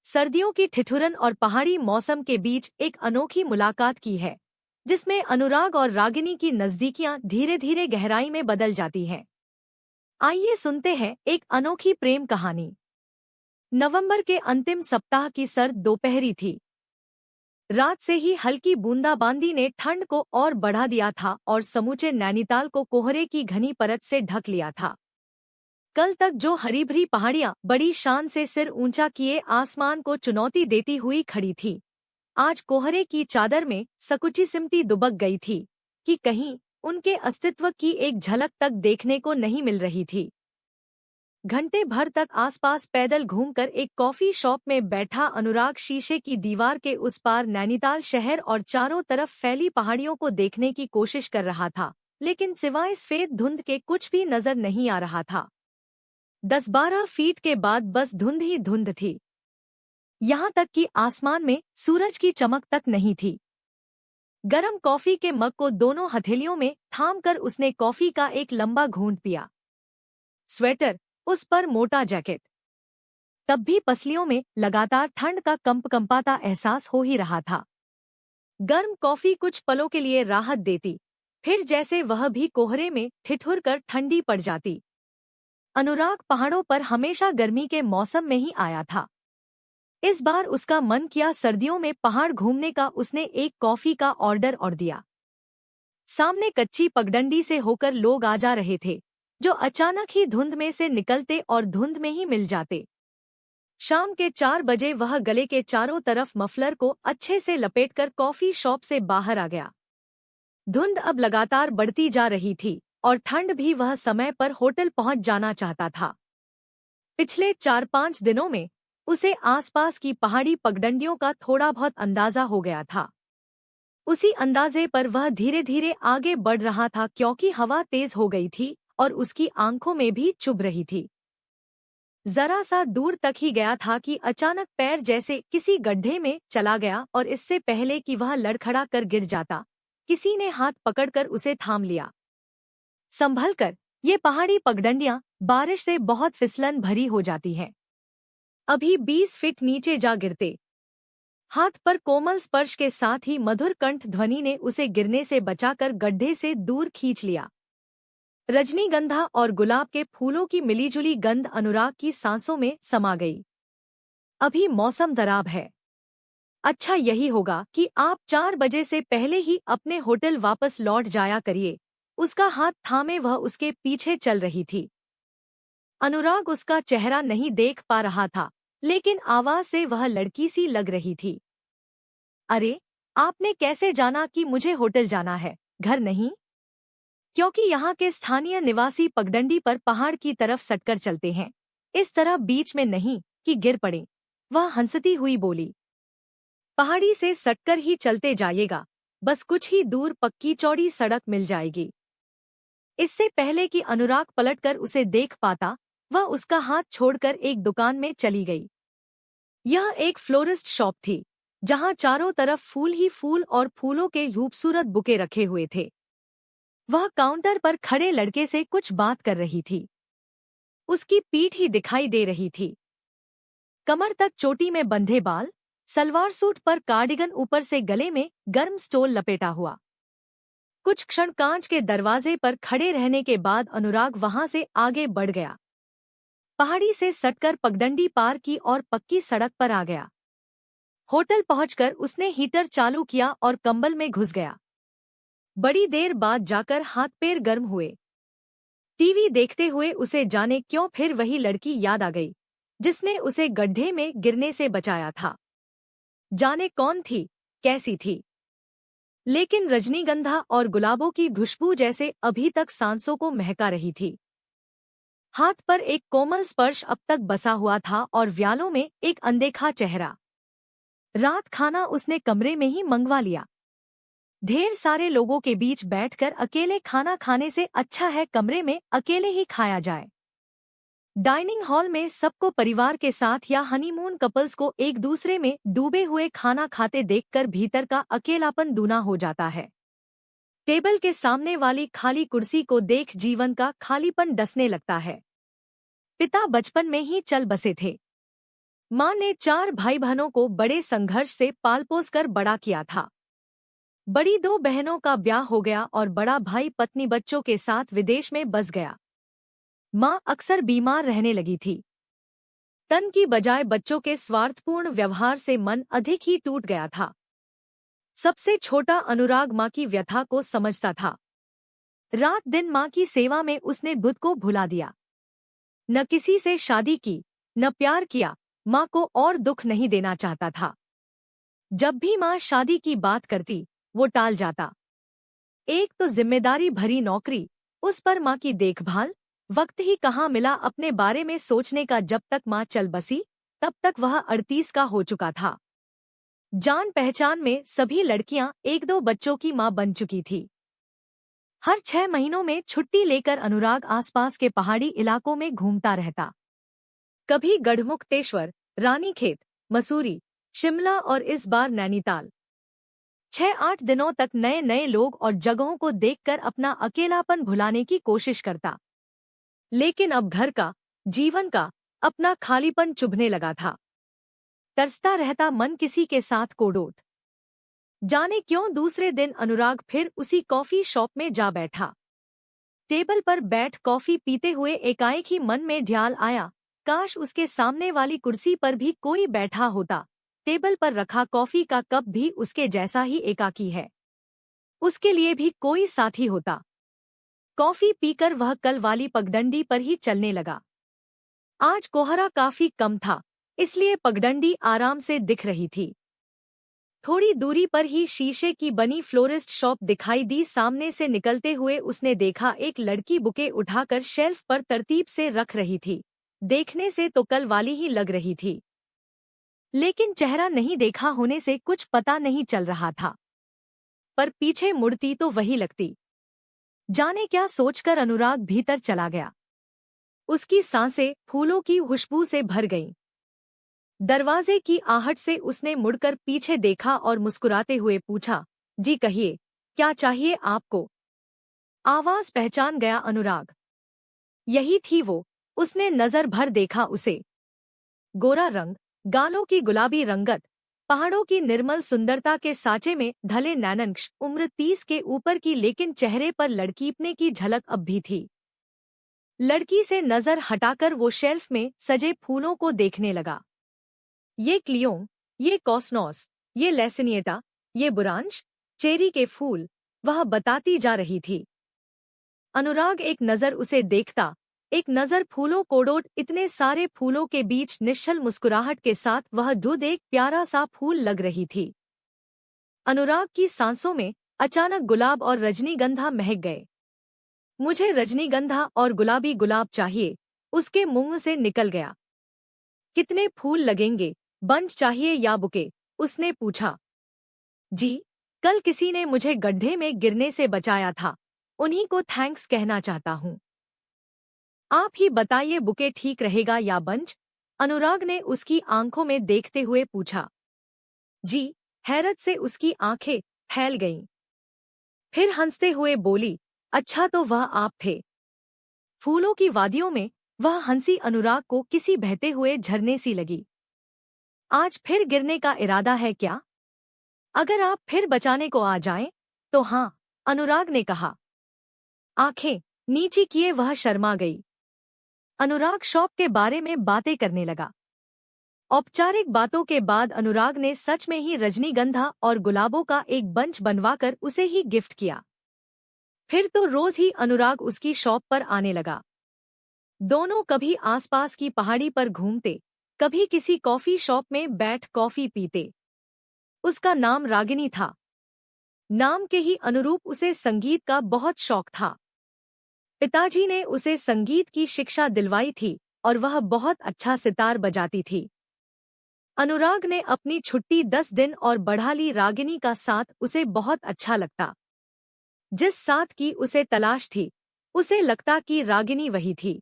सर्दियों की ठिठुरन और पहाड़ी मौसम के बीच एक अनोखी मुलाकात की है, जिसमें अनुराग और रागिनी की नजदीकियां धीरे धीरे गहराई में बदल जाती हैं। आइए सुनते हैं एक अनोखी प्रेम कहानी। नवंबर के अंतिम सप्ताह की सर्द दोपहरी थी। रात से ही हल्की बूंदाबांदी ने ठंड को और बढ़ा दिया था और समूचे नैनीताल को कोहरे की घनी परत से ढक लिया था। कल तक जो हरी भरी पहाड़ियां बड़ी शान से सिर ऊंचा किए आसमान को चुनौती देती हुई खड़ी थी, आज कोहरे की चादर में सकुची सिमटी दुबक गई थी कि कहीं उनके अस्तित्व की एक झलक तक देखने को नहीं मिल रही थी। घंटे भर तक आसपास पैदल घूमकर एक कॉफी शॉप में बैठा अनुराग शीशे की दीवार के उस पार नैनीताल शहर और चारों तरफ फैली पहाड़ियों को देखने की कोशिश कर रहा था, लेकिन सिवाय सफेद धुंध के कुछ भी नजर नहीं आ रहा था। 10-12 फीट के बाद बस धुंध ही धुंध थी। यहाँ तक कि आसमान में सूरज की चमक तक नहीं थी। गरम कॉफी के मग को दोनों हथेलियों में थामकर उसने कॉफी का एक लंबा घूंट पिया। स्वेटर, उस पर मोटा जैकेट, तब भी पसलियों में लगातार ठंड का कंपकंपाता एहसास हो ही रहा था। गर्म कॉफी कुछ पलों के लिए राहत देती, फिर जैसे वह भी कोहरे में ठिठुर कर ठंडी पड़ जाती। अनुराग पहाड़ों पर हमेशा गर्मी के मौसम में ही आया था। इस बार उसका मन किया सर्दियों में पहाड़ घूमने का। उसने एक कॉफी का ऑर्डर दिया। सामने कच्ची पगडंडी से होकर लोग आ जा रहे थे, जो अचानक ही धुंध में से निकलते और धुंध में ही मिल जाते। शाम के 4 बजे वह गले के चारों तरफ मफलर को अच्छे से लपेटकर कॉफी शॉप से बाहर आ गया। धुंध अब लगातार बढ़ती जा रही थी और ठंड भी वह समय पर होटल पहुंच जाना चाहता था। पिछले 4-5 दिनों में उसे आसपास की पहाड़ी पगडंडियों का थोड़ा बहुत अंदाजा हो गया था। उसी अंदाजे पर वह धीरे धीरे आगे बढ़ रहा था, क्योंकि हवा तेज हो गई थी और उसकी आंखों में भी चुभ रही थी। जरा सा दूर तक ही गया था कि अचानक पैर जैसे किसी गड्ढे में चला गया और इससे पहले कि वह लड़खड़ा कर गिर जाता, किसी ने हाथ पकड़कर उसे थाम लिया। संभल कर, ये पहाड़ी पगडंडियां बारिश से बहुत फिसलन भरी हो जाती हैं। अभी 20 फीट नीचे जा गिरते। हाथ पर कोमल स्पर्श के साथ ही मधुर कंठ ध्वनि ने उसे गिरने से बचाकर गड्ढे से दूर खींच लिया। रजनीगंधा और गुलाब के फूलों की मिलीजुली गंध अनुराग की सांसों में समा गई। अभी मौसम खराब है। अच्छा यही होगा कि आप 4 बजे से पहले ही अपने होटल वापस लौट जाया करिए। उसका हाथ थामे वह उसके पीछे चल रही थी। अनुराग उसका चेहरा नहीं देख पा रहा था, लेकिन आवाज से वह लड़की सी लग रही थी। अरे, आपने कैसे जाना कि मुझे होटल जाना है, घर नहीं? क्योंकि यहाँ के स्थानीय निवासी पगडंडी पर पहाड़ की तरफ सटकर चलते हैं, इस तरह बीच में नहीं कि गिर पड़े। वह हंसती हुई बोली। पहाड़ी से सटकर ही चलते जाइएगा, बस कुछ ही दूर पक्की चौड़ी सड़क मिल जाएगी। इससे पहले कि अनुराग पलटकर उसे देख पाता, वह उसका हाथ छोड़कर एक दुकान में चली गई। यह एक फ्लोरिस्ट शॉप थी, जहां चारों तरफ फूल ही फूल और फूलों के खूबसूरत बुके रखे हुए थे। वह काउंटर पर खड़े लड़के से कुछ बात कर रही थी। उसकी पीठ ही दिखाई दे रही थी। कमर तक चोटी में बंधे बाल, सलवार सूट पर कार्डिगन, ऊपर से गले में गर्म स्टोल लपेटा हुआ। कुछ क्षण कांच के दरवाजे पर खड़े रहने के बाद अनुराग वहां से आगे बढ़ गया। पहाड़ी से सटकर पगडंडी पार की और पक्की सड़क पर आ गया। होटल पहुंचकर उसने हीटर चालू किया और कंबल में घुस गया। बड़ी देर बाद जाकर हाथ पैर गर्म हुए। टीवी देखते हुए उसे जाने क्यों फिर वही लड़की याद आ गई, जिसने उसे गड्ढे में गिरने से बचाया था। जाने कौन थी, कैसी थी, लेकिन रजनीगंधा और गुलाबों की खुशबू जैसे अभी तक सांसों को महका रही थी। हाथ पर एक कोमल स्पर्श अब तक बसा हुआ था और व्यालों में एक अनदेखा चेहरा। रात खाना उसने कमरे में ही मंगवा लिया। ढेर सारे लोगों के बीच बैठकर अकेले खाना खाने से अच्छा है कमरे में अकेले ही खाया जाए। डाइनिंग हॉल में सबको परिवार के साथ या हनीमून कपल्स को एक दूसरे में डूबे हुए खाना खाते देखकर भीतर का अकेलापन दूना हो जाता है। टेबल के सामने वाली खाली कुर्सी को देख जीवन का खालीपन डसने लगता है। पिता बचपन में ही चल बसे थे। माँ ने 4 भाई बहनों को बड़े संघर्ष से पाल पोस कर बड़ा किया था। बड़ी 2 बहनों का ब्याह हो गया और बड़ा भाई पत्नी बच्चों के साथ विदेश में बस गया। माँ अक्सर बीमार रहने लगी थी। तन की बजाय बच्चों के स्वार्थपूर्ण व्यवहार से मन अधिक ही टूट गया था। सबसे छोटा अनुराग माँ की व्यथा को समझता था। रात दिन माँ की सेवा में उसने खुद को भुला दिया। न किसी से शादी की, न प्यार किया, माँ को और दुख नहीं देना चाहता था। जब भी माँ शादी की बात करती, वो टाल जाता। एक तो जिम्मेदारी भरी नौकरी, उस पर माँ की देखभाल, वक्त ही कहाँ मिला अपने बारे में सोचने का। जब तक माँ चल बसी, तब तक वह 38 का हो चुका था। जान पहचान में सभी लड़कियां 1-2 बच्चों की माँ बन चुकी थी। हर 6 महीनों में छुट्टी लेकर अनुराग आसपास के पहाड़ी इलाकों में घूमता रहता। कभी गढ़मुक्तेश्वर, रानीखेत, मसूरी, शिमला और इस बार नैनीताल। 6-8 दिनों तक नए नए लोग और जगहों को देखकर अपना अकेलापन भुलाने की कोशिश करता। लेकिन अब घर का, जीवन का, अपना खालीपन चुभने लगा था। तरसता रहता मन किसी के साथ कोडोट। जाने क्यों दूसरे दिन अनुराग फिर उसी कॉफी शॉप में जा बैठा। टेबल पर बैठ कॉफी पीते हुए एकाएक ही मन में ख्याल आया, काश उसके सामने वाली कुर्सी पर भी कोई बैठा होता। टेबल पर रखा कॉफी का कप भी उसके जैसा ही एकाकी है। उसके लिए भी कोई साथी होता। कॉफी पीकर वह कल वाली पगडंडी पर ही चलने लगा। आज कोहरा काफी कम था, इसलिए पगडंडी आराम से दिख रही थी। थोड़ी दूरी पर ही शीशे की बनी फ्लोरिस्ट शॉप दिखाई दी। सामने से निकलते हुए उसने देखा एक लड़की बुके उठाकर शेल्फ पर तरतीब से रख रही थी। देखने से तो कल वाली ही लग रही थी, लेकिन चेहरा नहीं देखा होने से कुछ पता नहीं चल रहा था। पर पीछे मुड़ती तो वही लगती। जाने क्या सोचकर अनुराग भीतर चला गया। उसकी सांसें फूलों की खुशबू से भर गईं। दरवाजे की आहट से उसने मुड़कर पीछे देखा और मुस्कुराते हुए पूछा, जी कहिए, क्या चाहिए आपको? आवाज पहचान गया अनुराग। यही थी वो। उसने नजर भर देखा उसे। गोरा रंग, गालों की गुलाबी रंगत, पहाड़ों की निर्मल सुंदरता के साँचे में ढले नैननक्ष, उम्र 30 के ऊपर की, लेकिन चेहरे पर लड़कीपने की झलक अब भी थी। लड़की से नजर हटाकर वो शेल्फ में सजे फूलों को देखने लगा। ये क्लियों, ये कॉस्नॉस, ये लेसिनिएटा, ये बुरांश, चेरी के फूल, वह बताती जा रही थी। अनुराग एक नजर उसे देखता, एक नजर फूलों कोडोट। इतने सारे फूलों के बीच निश्चल मुस्कुराहट के साथ वह दूध एक प्यारा सा फूल लग रही थी। अनुराग की सांसों में अचानक गुलाब और रजनीगंधा महक गए। मुझे रजनीगंधा और गुलाबी गुलाब चाहिए, उसके मुंह से निकल गया। कितने फूल लगेंगे, बंच चाहिए या बुके? उसने पूछा। जी, कल किसी ने मुझे गड्ढे में गिरने से बचाया था, उन्हीं को थैंक्स कहना चाहता हूँ। आप ही बताइए, बुके ठीक रहेगा या बंच? अनुराग ने उसकी आंखों में देखते हुए पूछा। जी, हैरत से उसकी आंखें फैल गईं। फिर हंसते हुए बोली, अच्छा तो वह आप थे। फूलों की वादियों में वह हंसी अनुराग को किसी बहते हुए झरने सी लगी। आज फिर गिरने का इरादा है क्या? अगर आप फिर बचाने को आ जाएं, तो हाँ, अनुराग ने कहा। आंखें नीची किए वह शर्मा गई। अनुराग शॉप के बारे में बातें करने लगा। औपचारिक बातों के बाद अनुराग ने सच में ही रजनीगंधा और गुलाबों का एक बंच बनवाकर उसे ही गिफ्ट किया। फिर तो रोज ही अनुराग उसकी शॉप पर आने लगा। दोनों कभी आसपास की पहाड़ी पर घूमते, कभी किसी कॉफी शॉप में बैठ कॉफी पीते। उसका नाम रागिनी था। नाम के ही अनुरूप उसे संगीत का बहुत शौक था। पिताजी ने उसे संगीत की शिक्षा दिलवाई थी और वह बहुत अच्छा सितार बजाती थी। अनुराग ने अपनी छुट्टी 10 दिन और बढ़ा ली। रागिनी का साथ उसे बहुत अच्छा लगता। जिस साथ की उसे तलाश थी, उसे लगता कि रागिनी वही थी।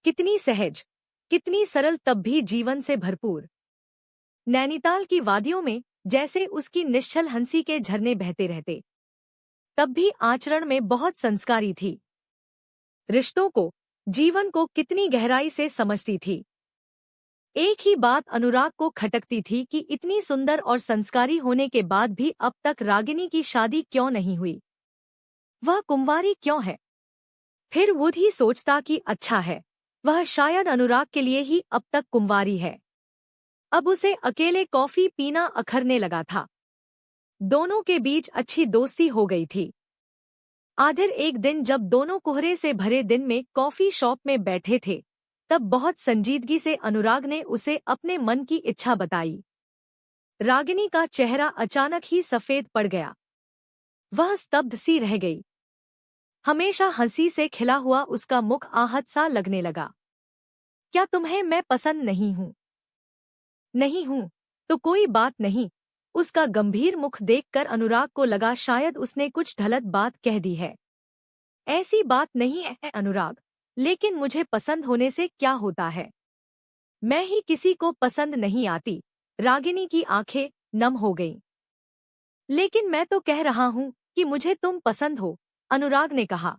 कितनी सहज, कितनी सरल, तब भी जीवन से भरपूर। नैनीताल की वादियों में जैसे उसकी निश्चल हंसी के झरने बहते रहते, तब भी आचरण में बहुत संस्कारी थी। रिश्तों को, जीवन को कितनी गहराई से समझती थी। एक ही बात अनुराग को खटकती थी कि इतनी सुंदर और संस्कारी होने के बाद भी अब तक रागिनी की शादी क्यों नहीं हुई। वह कुंवारी क्यों है? फिर वो ही सोचता कि अच्छा है, वह शायद अनुराग के लिए ही अब तक कुंवारी है। अब उसे अकेले कॉफी पीना अखरने लगा था। दोनों के बीच अच्छी दोस्ती हो गई थी। आखिर एक दिन जब दोनों कोहरे से भरे दिन में कॉफी शॉप में बैठे थे, तब बहुत संजीदगी से अनुराग ने उसे अपने मन की इच्छा बताई। रागिनी का चेहरा अचानक ही सफेद पड़ गया। वह स्तब्ध सी रह गई। हमेशा हंसी से खिला हुआ उसका मुख आहत सा लगने लगा। क्या तुम्हें मैं पसंद नहीं हूँ? नहीं हूँ तो कोई बात नहीं। उसका गंभीर मुख देखकर अनुराग को लगा शायद उसने कुछ गलत बात कह दी है। ऐसी बात नहीं है अनुराग, लेकिन मुझे पसंद होने से क्या होता है? मैं ही किसी को पसंद नहीं आती। रागिनी की आंखें नम हो गईं। लेकिन मैं तो कह रहा हूँ कि मुझे तुम पसंद हो, अनुराग ने कहा।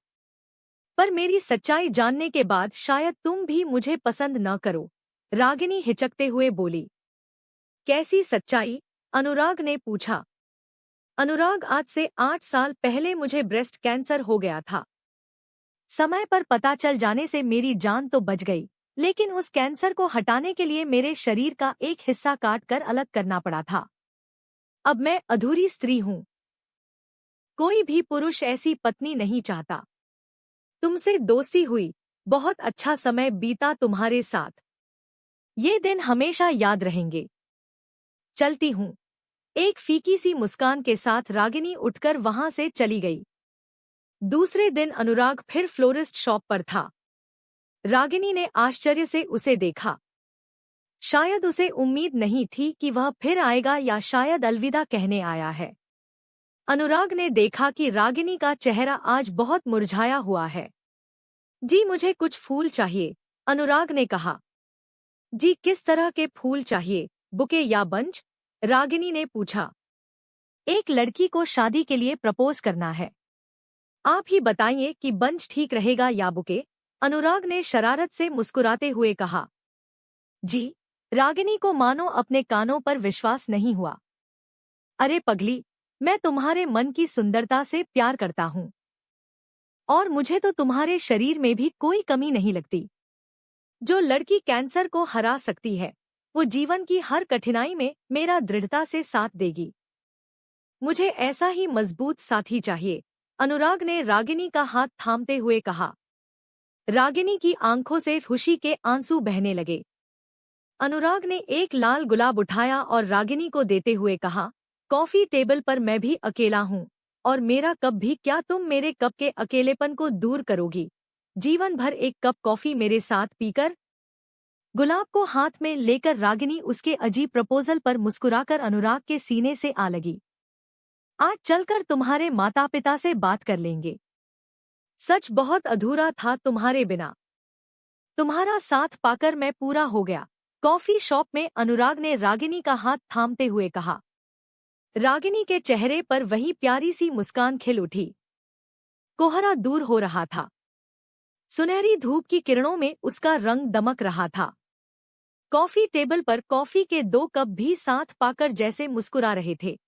पर मेरी सच्चाई जानने के बाद शायद तुम भी मुझे पसंद न करो, रागिनी हिचकते हुए बोली। कैसी सच्चाई? अनुराग ने पूछा। अनुराग, आज से 8 साल पहले मुझे ब्रेस्ट कैंसर हो गया था। समय पर पता चल जाने से मेरी जान तो बच गई, लेकिन उस कैंसर को हटाने के लिए मेरे शरीर का एक हिस्सा काट कर अलग करना पड़ा था। अब मैं अधूरी स्त्री हूँ। कोई भी पुरुष ऐसी पत्नी नहीं चाहता। तुमसे दोस्ती हुई, बहुत अच्छा समय बीता तुम्हारे साथ। ये दिन हमेशा याद रहेंगे। चलती हूँ। एक फीकी सी मुस्कान के साथ रागिनी उठकर वहां से चली गई। दूसरे दिन अनुराग फिर फ्लोरिस्ट शॉप पर था। रागिनी ने आश्चर्य से उसे देखा। शायद उसे उम्मीद नहीं थी कि वह फिर आएगा, या शायद अलविदा कहने आया है। अनुराग ने देखा कि रागिनी का चेहरा आज बहुत मुरझाया हुआ है। जी मुझे कुछ फूल चाहिए, अनुराग ने कहा। जी किस तरह के फूल चाहिए, बुके या बंच? रागिनी ने पूछा। एक लड़की को शादी के लिए प्रपोज करना है। आप ही बताइए कि बंच ठीक रहेगा या बुके? अनुराग ने शरारत से मुस्कुराते हुए कहा। जी, रागिनी को मानो अपने कानों पर विश्वास नहीं हुआ। अरे पगली, मैं तुम्हारे मन की सुंदरता से प्यार करता हूँ, और मुझे तो तुम्हारे शरीर में भी कोई कमी नहीं लगती। जो लड़की कैंसर को हरा सकती है, वो जीवन की हर कठिनाई में मेरा दृढ़ता से साथ देगी। मुझे ऐसा ही मजबूत साथी चाहिए, अनुराग ने रागिनी का हाथ थामते हुए कहा। रागिनी की आंखों से खुशी के आंसू बहने लगे। अनुराग ने एक लाल गुलाब उठाया और रागिनी को देते हुए कहा, कॉफी टेबल पर मैं भी अकेला हूँ, और मेरा कप भी। क्या तुम मेरे कप के अकेलेपन को दूर करोगी? जीवन भर एक कप कॉफी मेरे साथ पीकर? गुलाब को हाथ में लेकर रागिनी उसके अजीब प्रपोजल पर मुस्कुराकर अनुराग के सीने से आ लगी। आज चलकर तुम्हारे माता पिता से बात कर लेंगे। सच बहुत अधूरा था तुम्हारे बिना। तुम्हारा साथ पाकर मैं पूरा हो गया। कॉफी शॉप में अनुराग ने रागिनी का हाथ थामते हुए कहा। रागिनी के चेहरे पर वही प्यारी सी मुस्कान खिल उठी। कोहरा दूर हो रहा था। सुनहरी धूप की किरणों में उसका रंग दमक रहा था। कॉफी टेबल पर कॉफी के 2 कप भी साथ पाकर जैसे मुस्कुरा रहे थे।